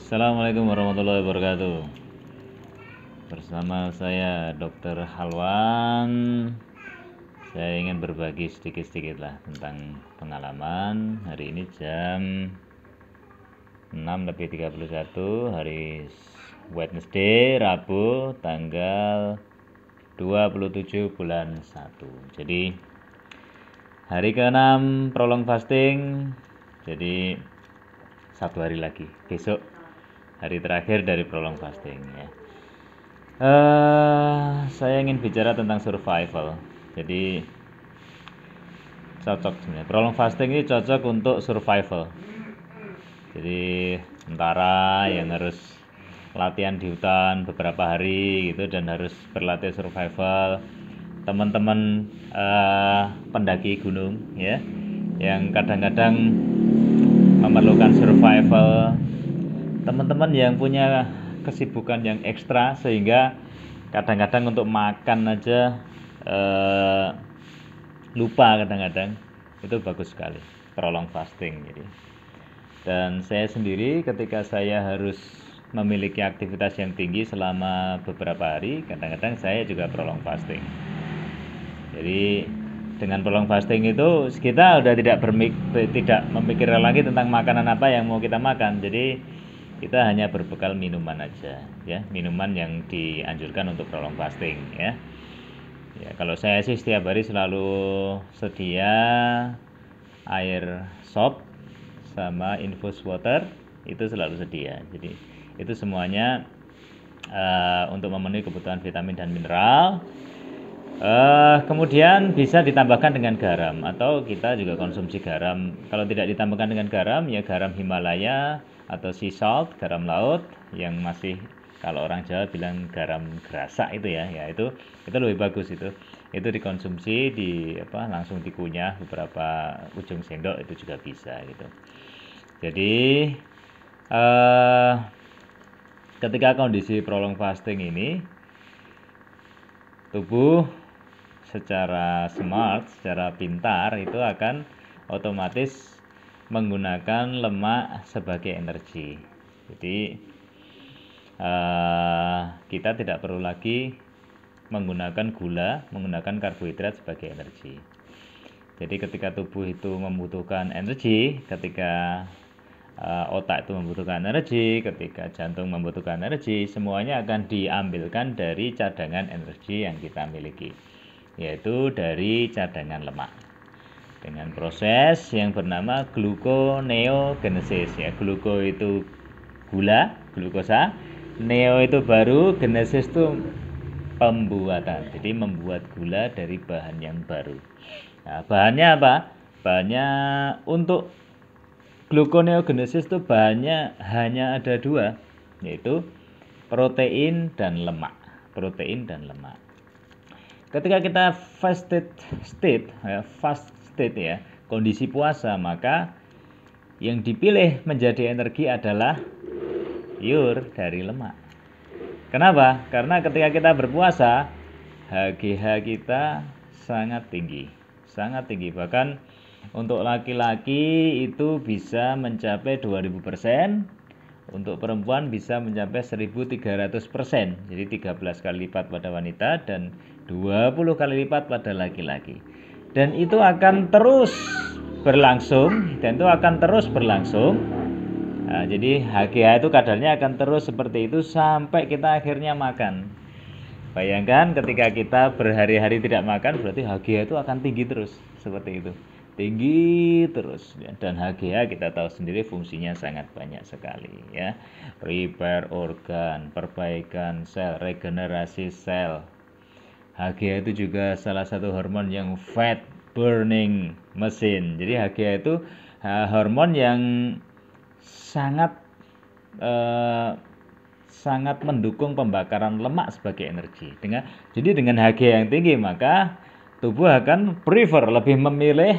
Assalamualaikum warahmatullahi wabarakatuh. Bersama saya Dr. Halwan. Saya ingin berbagi sedikit-sedikit lah tentang pengalaman. Hari ini jam 6:31, hari Wednesday, Rabu, tanggal 27 bulan 1. Jadi hari ke-6 prolong fasting. Jadi 1 hari lagi. Besok hari terakhir dari prolong fasting ya. Saya ingin bicara tentang survival. Jadi cocok sebenarnya. Prolong fasting ini cocok untuk survival. Jadi tentara yang harus latihan di hutan beberapa hari gitu dan harus berlatih survival. Teman-teman pendaki gunung ya, yang kadang-kadang memerlukan survival. Teman-teman yang punya kesibukan yang ekstra sehingga kadang-kadang untuk makan aja lupa, kadang-kadang itu bagus sekali prolong fasting. Jadi, dan saya sendiri ketika saya harus memiliki aktivitas yang tinggi selama beberapa hari, kadang-kadang saya juga prolong fasting. Jadi dengan prolong fasting itu kita udah tidak memikirkan lagi tentang makanan apa yang mau kita makan. Jadi kita hanya berbekal minuman aja ya, minuman yang dianjurkan untuk prolong fasting ya. Ya, kalau saya sih setiap hari selalu sedia air sop sama infus water, itu selalu sedia. Jadi itu semuanya untuk memenuhi kebutuhan vitamin dan mineral. Kemudian bisa ditambahkan dengan garam, atau kita juga konsumsi garam. Kalau tidak ditambahkan dengan garam, ya garam Himalaya atau sea salt, garam laut, yang masih kalau orang Jawa bilang garam gerasa itu ya, itu lebih bagus. Itu dikonsumsi langsung dikunyah beberapa ujung sendok, itu juga bisa gitu. Jadi ketika kondisi prolong fasting ini, tubuh secara smart, secara pintar itu akan otomatis menggunakan lemak sebagai energi. Jadi kita tidak perlu lagi menggunakan gula, menggunakan karbohidrat sebagai energi. Jadi ketika tubuh itu membutuhkan energi, ketika otak itu membutuhkan energi, ketika jantung membutuhkan energi, semuanya akan diambilkan dari cadangan energi yang kita miliki, yaitu dari cadangan lemak, dengan proses yang bernama gluconeogenesis ya. Gluko itu gula, glukosa, neo itu baru, genesis itu pembuatan. Jadi membuat gula dari bahan yang baru. Nah, bahannya apa? Bahannya untuk gluconeogenesis itu bahannya hanya ada 2, yaitu protein dan lemak. Protein dan lemak. Ketika kita fast state ya, kondisi puasa, maka yang dipilih menjadi energi adalah pure dari lemak. Kenapa? Karena ketika kita berpuasa, HGH kita sangat tinggi. Bahkan untuk laki-laki itu bisa mencapai 2000%, untuk perempuan bisa mencapai 1300%. Jadi 13 kali lipat pada wanita dan 20 kali lipat pada laki-laki. Dan itu akan terus berlangsung. Nah, jadi HGH itu kadarnya akan terus seperti itu sampai kita akhirnya makan. Bayangkan ketika kita berhari-hari tidak makan, berarti HGH itu akan tinggi terus, seperti itu. Tinggi terus ya. Dan HGH kita tahu sendiri fungsinya sangat banyak sekali ya. Repair organ, perbaikan sel, regenerasi sel. HGH itu juga salah satu hormon yang fat burning machine. Jadi HGH itu hormon yang sangat mendukung pembakaran lemak sebagai energi. Jadi dengan HGH yang tinggi, maka tubuh akan lebih memilih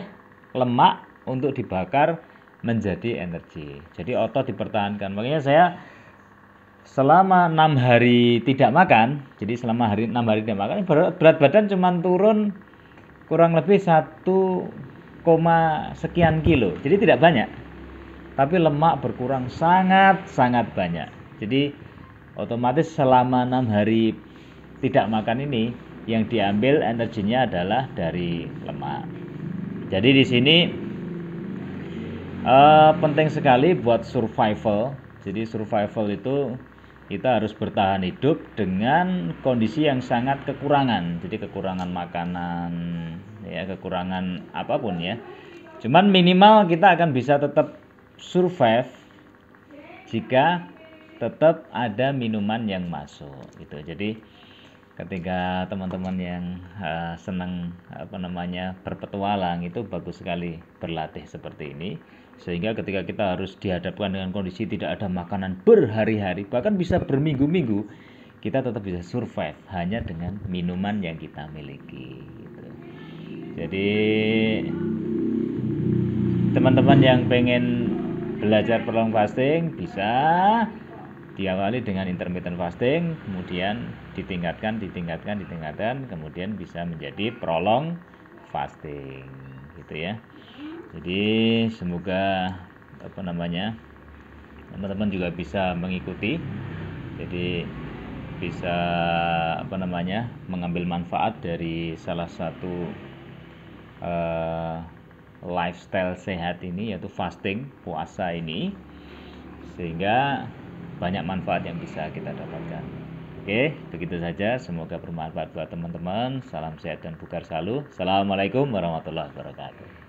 lemak untuk dibakar menjadi energi. Jadi otot dipertahankan. Makanya saya selama 6 hari tidak makan, jadi selama 6 hari tidak makan, berat badan cuma turun kurang lebih 1, sekian kilo. Jadi tidak banyak. tapi lemak berkurang sangat banyak. Jadi otomatis selama 6 hari tidak makan ini, yang diambil energinya adalah dari lemak. Jadi di sini penting sekali buat survival. Jadi survival itu kita harus bertahan hidup dengan kondisi yang sangat kekurangan. Jadi kekurangan makanan, ya kekurangan apapun ya. Cuman minimal kita akan bisa tetap survive jika tetap ada minuman yang masuk gitu. Jadi ketika teman-teman yang senang berpetualang, itu bagus sekali berlatih seperti ini, sehingga ketika kita harus dihadapkan dengan kondisi tidak ada makanan berhari-hari, bahkan bisa berminggu-minggu, kita tetap bisa survive hanya dengan minuman yang kita miliki gitu. Jadi teman-teman yang pengen belajar prolong fasting bisa diawali dengan intermittent fasting, kemudian ditingkatkan, kemudian bisa menjadi prolong fasting gitu ya. Jadi semoga teman-teman juga bisa mengikuti, jadi bisa mengambil manfaat dari salah satu lifestyle sehat ini, yaitu fasting, puasa ini, sehingga banyak manfaat yang bisa kita dapatkan. Oke, begitu saja. Semoga bermanfaat buat teman-teman. Salam sehat dan bugar selalu. Assalamualaikum warahmatullahi wabarakatuh.